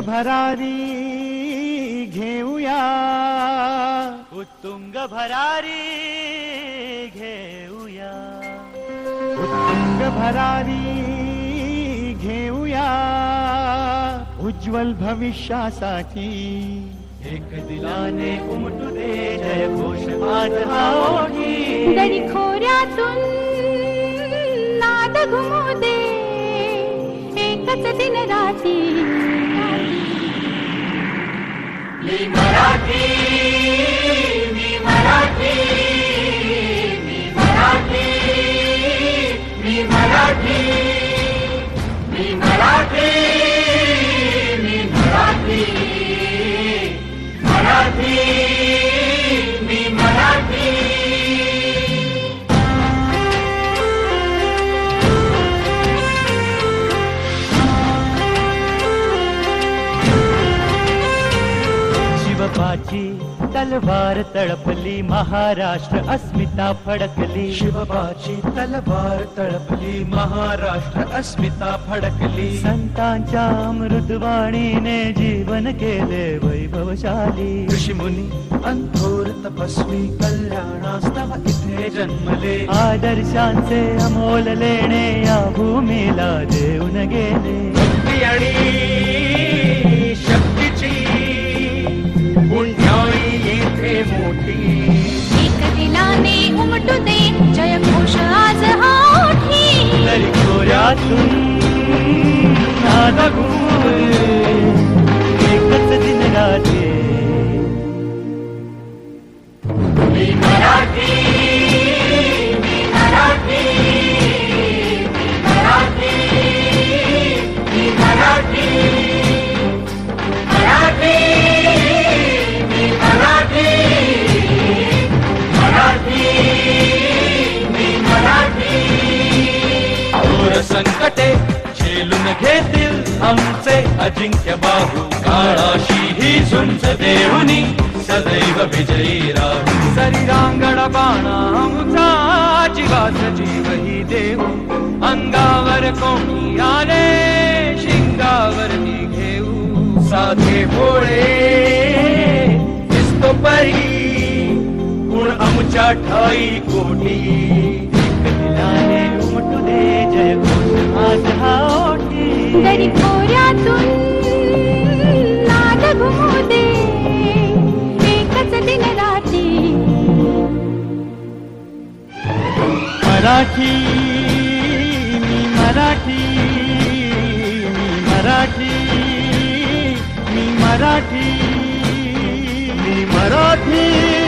भरारी घेऊया, उत्तुंग भरारी घेऊया, उत्तुंग भरारी घेऊया, उज्ज्वल भविष्यासाठी एक दिलाने उमटू दे जय घोष आज हा ओठी. दरी खोऱ्यातून नाद घुमू दे एकच दिन राती. मी मराठी, मी मराठी, मी मराठी, मी मराठी, मी मराठी, मी मराठी, मराठी, मी मराठी. शिवबाची तलवार तळपली, महाराष्ट्र अस्मिता फडकली. शिवबाची तलवार तळपली, महाराष्ट्र अस्मिता फडकली. संतांच्या अमृतवाणीने जीवन केले वैभवशाली. ऋषीमुनी अंथोर तपस्वी कल्याणास्तव इथे जन्मले. आदर्शांचे अमोल लेणे या भूमीला देऊन गेले. भक्ती आणि शक्तीची पुण्याई येथे मोठी. एक दिलाने उमटू दे जय घोष आज हा ओठी. तरी खोऱ्यातून नाद घुमू दे एकच दिन रात्री. मी मराठी, मी मराठी, मी मराठी, मी मराठी, मराठी, मी मराठी, मराठी, मी मराठी. घोर संकटे झेलून घेतील आमचे अजिंक्य बाहू. काळाशी ही झुंज देऊनी सदैव विजयी राहू. शरीरांगण बाणा आमचा जीवाच जीव ही देऊ. अंगावर कोणी आले शिंगावर मी घेऊ. साधे भोळे दिसतो परी गुण आमच्या ठाई कोटी. एक दिलाने उमटू दे जय घोष आज हा ओठी. दरी खोऱ्यातून नाद घुमू दे एकच दिन राती. मराठी, मी मराठी, मी मराठी, मी मराठी, मी मराठी.